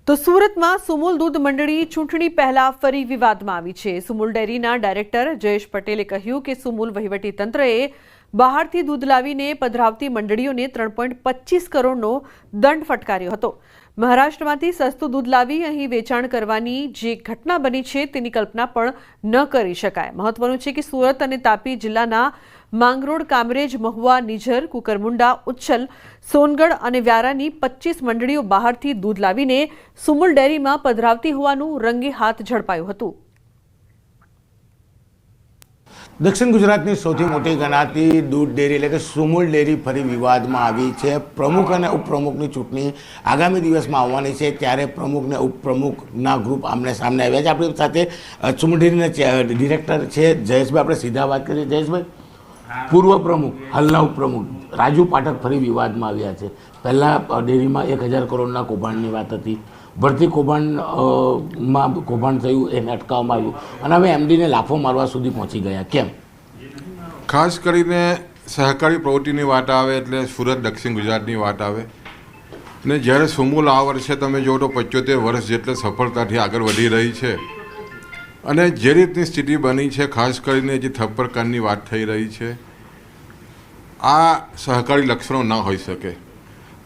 તો સુરતમાં સુમુલ દૂધ મંડળી ચૂંટણી પહેલા ફરી વિવાદમાં આવી છે। સુમુલ ડેરીના ડાયરેક્ટર જયેશ પટેલે કહ્યું કે સુમુલ વહીવટી તંત્રએ બહારથી દૂધ લાવીને પધરાવતી મંડળીઓને 3.25 કરોડનો દંડ ફટકાર્યો હતો। મહારાષ્ટ્રમાંથી સસ્તું દૂધ લાવી અહીં વેચાણ કરવાની જે ઘટના બની છે તેની કલ્પના પણ ન કરી શકાય। મહત્વનું છે કે સુરત અને તાપી જિલ્લાના માંગરોળ, કામરેજ, મહુવા, નિઝર, કુકરમુંડા, ઉચ્છલ, સોનગઢ અને વ્યારાની 25 મંડળીઓ બહારથી દૂધ લાવીને સુમુલ ડેરીમાં પધરાવતી હોવાનું રંગે હાથ ઝડપાયું હતું। દક્ષિણ ગુજરાતની સૌથી મોટી ગણાતી દૂધ ડેરી એટલે કે સુમુલ ડેરી ફરી વિવાદમાં આવી છે। પ્રમુખ અને ઉપપ્રમુખની ચૂંટણી આગામી દિવસમાં આવવાની છે, ત્યારે પ્રમુખ અને ઉપપ્રમુખના ગ્રુપ આમને સામને આવ્યા છે। આપણી સાથે સુમુલ ડેરીના ડિરેક્ટર છે જયેશભાઈ, આપણે સીધા વાત કરીએ। જયેશભાઈ, પૂર્વ પ્રમુખ હાલના ઉપપ્રમુખ રાજુ પાઠક ફરી વિવાદમાં આવ્યા છે। પહેલાં ડેરીમાં 1000 કરોડના કૌભાંડની વાત હતી, ભરતી કૌભાંડમાં કૌભાંડ થયું, એને અટકાવવામાં આવ્યું અને હવે એમડીને લાફો મારવા સુધી પહોંચી ગયા। કેમ? ખાસ કરીને સહકારી પ્રવૃત્તિની વાત આવે એટલે સુરત દક્ષિણ ગુજરાતની વાત આવે ને જ્યારે સુમુલ આ વર્ષે તમે જુઓ તો 75 વર્ષ જેટલે સફળતાથી આગળ વધી રહી છે અને જે રીતની સ્થિતિ બની છે, ખાસ કરીને જે થપ્પડકાંડની વાત થઈ રહી છે, આ સહકારી લક્ષણો ના હોઈ શકે।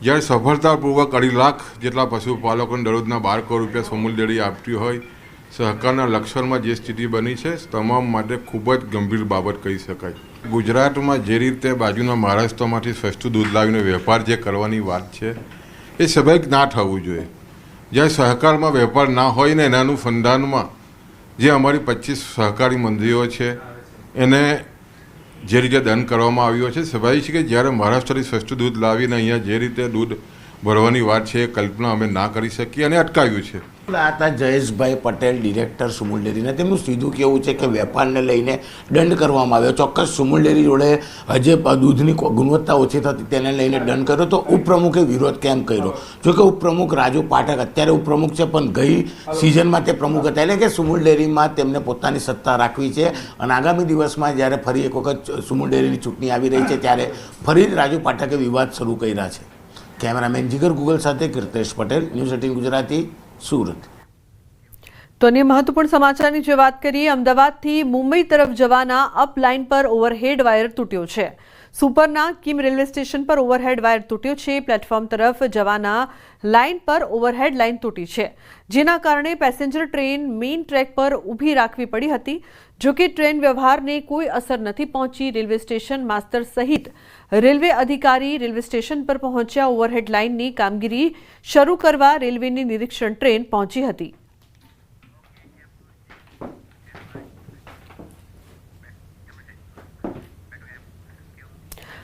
જ્યારે સફળતાપૂર્વક 2.5 લાખ જેટલા પશુપાલકોને દરરોજના 12 કરોડ રૂપિયા સુમુલ ડેરી આપતી હોય, સહકારના લક્ષણમાં જે સ્થિતિ બની છે તમામ માટે ખૂબ જ ગંભીર બાબત કહી શકાય। ગુજરાતમાં જે રીતે બાજુના મહારાષ્ટ્રમાંથી સસ્તું દૂધ લાવીને વેપાર જે કરવાની વાત છે એ સ્વાભાવિક ના થવું જોઈએ। જ્યારે સહકારમાં વેપાર ના હોય ને એનાનું ફંદાનમાં જે અમારી 25 સહકારી મંડળીઓ છે એને જે રીતે દંડ કરવામાં આવ્યો છે, સ્વાભાવિક છે કે જ્યારે મહારાષ્ટ્રથી સસ્તું દૂધ લાવીને અહીંયા જે રીતે દૂધ ભરવાની વાત છે એ કલ્પના અમે ના કરી શકીએ અને અટકાવ્યું છે। આ હતા જયેશભાઈ પટેલ, ડિરેક્ટર સુમુલ ડેરીના। તેમનું સીધું કહેવું છે કે વેપારને લઈને દંડ કરવામાં આવ્યો। ચોક્કસ સુમુલ ડેરી જોડે હજે દૂધની ગુણવત્તા ઓછી થતી તેને લઈને દંડ કર્યો, તો ઉપપ્રમુખે વિરોધ કેમ કર્યો? જોકે ઉપપ્રમુખ રાજુ પાઠક અત્યારે ઉપપ્રમુખ છે, પણ ગઈ સિઝનમાં તે પ્રમુખ હતા, એટલે કે સુમુલ ડેરીમાં તેમને પોતાની સત્તા રાખવી છે અને આગામી દિવસમાં જ્યારે ફરી એક વખત સુમુલ ડેરીની ચૂંટણી આવી રહી છે ત્યારે ફરી રાજુ પાઠકે વિવાદ શરૂ કર્યા છે। કેમેરામેન જીગર ગુગલ સાથે કીર્તેશ પટેલ, ન્યૂઝ 18 ગુજરાતી, સુરત। તો અન્ય મહત્વપૂર્ણ સમાચારની જો વાત કરીએ, અમદાવાદથી મુંબઈ તરફ જવાના અપ લાઇન પર ઓવરહેડ વાયર તૂટ્યો છે। સુપરના કિમ રેલવે સ્ટેશન પર ઓવરહેડ વાયર તૂટ્યો છે। પ્લેટફોર્મ તરફ જવાના લાઇન પર ઓવરહેડ લાઇન તૂટી છે, જેના કારણે પેસેન્જર ટ્રેન મેઇન ટ્રેક પર ઊભી રાખવી પડી હતી। જોકે ટ્રેન વ્યવહારને કોઈ અસર નથી પહોંચી। રેલવે સ્ટેશન માસ્તર સહિત રેલવે અધિકારી રેલવે સ્ટેશન પર પહોંચ્યા। ઓવરહેડ લાઇનની કામગીરી શરૂ કરવા રેલવેની નિરીક્ષણ ટ્રેન પહોંચી હતી।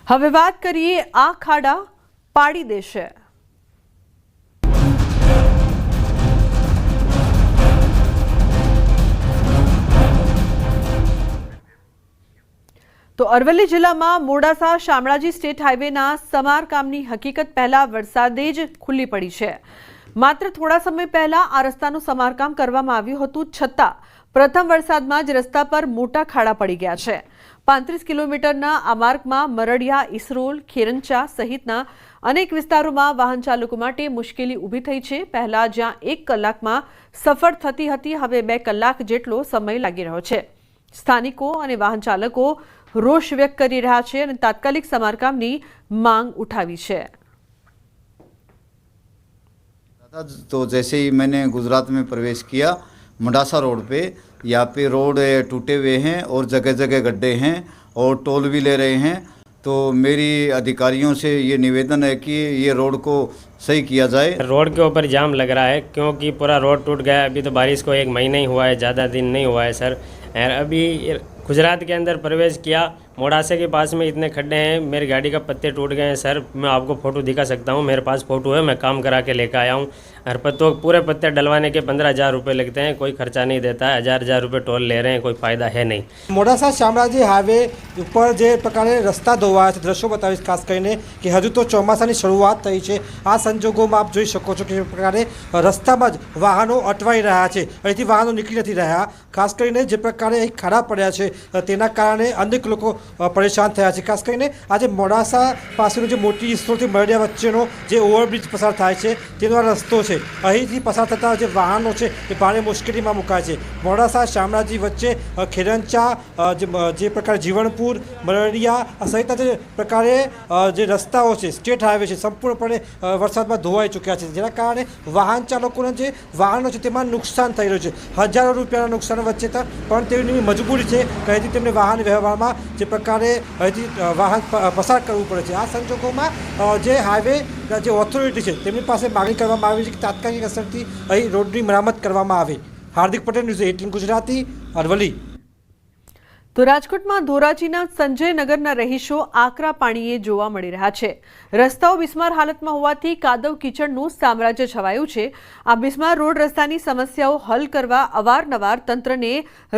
હવે વાત કરીએ આ ખાડા પાડી દેશે। તો અરવલ્લી જિલ્લામાં મોડાસા શામળાજી સ્ટેટ હાઈવેના સમારકામની હકીકત પહેલા વરસાદે જ ખુલ્લી પડી છે। માત્ર થોડા સમય પહેલા આ રસ્તાનું સમારકામ કરવામાં આવ્યું હતું, છતાં પ્રથમ વરસાદમાં જ રસ્તા પર મોટા ખાડા પડી ગયા છે। 35 કિલોમીટરના આ માર્ગમાં મરડિયા, ઇસરોલ, ખેરંચા સહિતના અનેક વિસ્તારોમાં વાહન ચાલકો માટે મુશ્કેલી ઊભી થઈ છે। પહેલા જ્યાં 1 કલાકમાં સફર થતી હતી, હવે 2 કલાક જેટલો સમય લાગી રહ્યો છે। સ્થાનિકો અને વાહન ચાલકો રોષ વ્યક્ત કરી રહ્યા છે અને તાત્કાલિક સમારકામની માંગ ઉઠાવી છે। तो जैसे ही मैंने गुजरात में प्रवेश किया, मंडासा रोड पे यहाँ पे रोड टूटे हुए हैं और जगह जगह गड्ढे हैं और टोल भी ले रहे हैं। तो मेरी अधिकारियों से ये निवेदन है कि ये रोड को सही किया जाए। रोड के ऊपर जाम लग रहा है क्योंकि पूरा रोड टूट गया। अभी तो बारिश को 1 महीना ही हुआ है, ज़्यादा दिन नहीं हुआ है सर। अभी गुजरात के अंदर प्रवेश किया, मोडासा के पास में इतने खड्डे हैं, मेरी गाड़ी का पत्ते टूट गए हैं सर। मैं आपको फ़ोटो दिखा सकता हूँ, मेरे पास फ़ोटो है, मैं काम करा के लेकर आया हूँ। हर पत्तों पूरे पत्ते डलवाने के 15,000 रुपये लगते हैं, कोई खर्चा नहीं देता है। 1,000 रुपये टोल ले रहे हैं, कोई फ़ायदा है नहीं। મોડાસા શામળાજી હાઈવે ઉપર જે પ્રકારે રસ્તા ધોવાયા છે, દ્રશ્યો બતાવીશ ખાસ કરીને કે હજુ તો ચોમાસાની શરૂઆત થઈ છે। આ સંજોગોમાં આપ જોઈ શકો છો કે પ્રકારે રસ્તામાં જ વાહનો અટવાઈ રહ્યા છે, અહીંથી વાહનો નીકળી નથી રહ્યા। ખાસ કરીને જે પ્રકારે અહીં ખાડા પડ્યા છે તેના કારણે અનેક લોકો પરેશાન થયા છે। ખાસ કરીને આજે મોડાસા પાસેનો જે મોટી ઇસરોથી મરડિયા વચ્ચેનો જે ઓવરબ્રિજ પસાર થાય છે તેનો આ રસ્તો છે। અહીંથી પસાર થતા જે વાહનો છે એ ભારે મુશ્કેલીમાં મુકાય છે। મોડાસા શામળાજી વચ્ચે ખેરંચા જે પ્રકારે જીવણપુર મરડિયા સહિતના જે પ્રકારે જે રસ્તાઓ છે સ્ટેટ હાઈવે છે સંપૂર્ણપણે વરસાદમાં ધોવાઈ ચૂક્યા છે, જેના કારણે વાહન ચાલકોના જે વાહનો છે તેમાં નુકસાન થઈ રહ્યું છે। હજારો રૂપિયાના નુકસાન વચ્ચે પણ તેમની મજબૂરી છે કે અહીંથી તેમને વાહન વ્યવહારમાં જે પ્રકારે અહીંથી વાહન પસાર કરવું પડે છે। આ સંજોગોમાં જે હાઈવે જે ઓથોરિટી છે તેમની પાસે માગણી કરવામાં આવી છે કે તાત્કાલિક અસરથી અહીં રોડની મરામત કરવામાં આવે। હાર્દિક પટેલ, ન્યૂઝ 18 ગુજરાતી, અરવલ્લી। તો રાજકોટમાં ધોરાજીના સંજયનગરના રહીશો આકરા પાણીએ જોવા મળી રહ્યા છે। રસ્તાઓ બિસ્માર હાલતમાં હોવાથી કાદવ કીચડનું સામ્રાજ્ય છવાયું છે। આ બિસ્માર રોડ રસ્તાની સમસ્યાઓ હલ કરવા અવારનવાર તંત્રને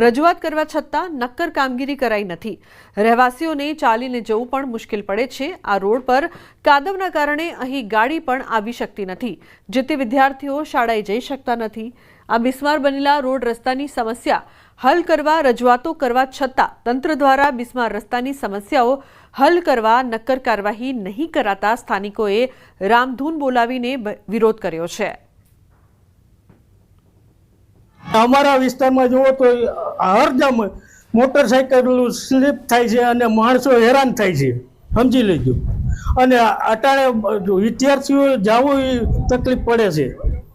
રજૂઆત કરવા છતાં નક્કર કામગીરી કરાઈ નથી। રહેવાસીઓને ચાલીને જવું પણ મુશ્કેલ પડે છે। આ રોડ પર કાદવના કારણે અહીં ગાડી પણ આવી શકતી નથી, જેથી વિદ્યાર્થીઓ શાળાએ જઈ શકતા નથી। આ બિસ્માર બનેલા રોડ રસ્તાની સમસ્યા હલ કરવા રજૂઆતો કરવા છતાં તંત્ર દ્વારા બિસ્માર રસ્તાની સમસ્યાઓ હલ કરવા નક્કર કાર્યવાહી નહીં કરાતા સ્થાનિકોએ રામધૂન બોલાવીને વિરોધ કર્યો છે। અમારા વિસ્તારમાં જુઓ તો હરદમ મોટરસાઇકલ સ્લીપ થાય છે અને માણસો હેરાન થાય છે, સમજી લેજો। અને અટાણે વિદ્યાર્થીઓ જવું એ તકલીફ પડે છે।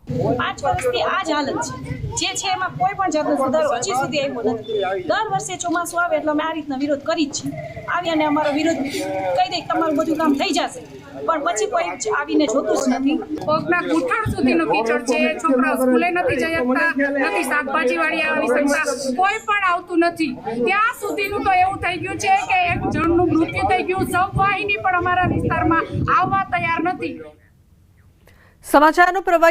5 વર્ષથી આ જ હાલત છે જે છે એમાં કોઈ પણ જાતનો સુધારો હજી સુધી આવ્યો નથી। દર વર્ષે ચોમાસું આવે એટલે અમે આ રીતના વિરોધ કરી જ છીએ। આવી અને અમારો વિરોધ કહી દે તમારું બધું કામ થઈ જશે, પણ પછી કોઈ આવીને જોતું જ નથી। પગના ઘૂંટણ સુધીનો કીચડ છે, છોકરાઓ સ્કૂલે નથી જઈ શકતા, નથી શાકભાજી વાળી આવી શકતા, કોઈ પણ આવતું નથી। ત્યાં સુધીનું તો એવું થઈ ગયું છે કે એક જણનું મૃત્યુ થઈ ગયું, સબવાહિની પણ અમારા વિસ્તારમાં આવવા તૈયાર નથી। સમાચારનો પ્રવાહ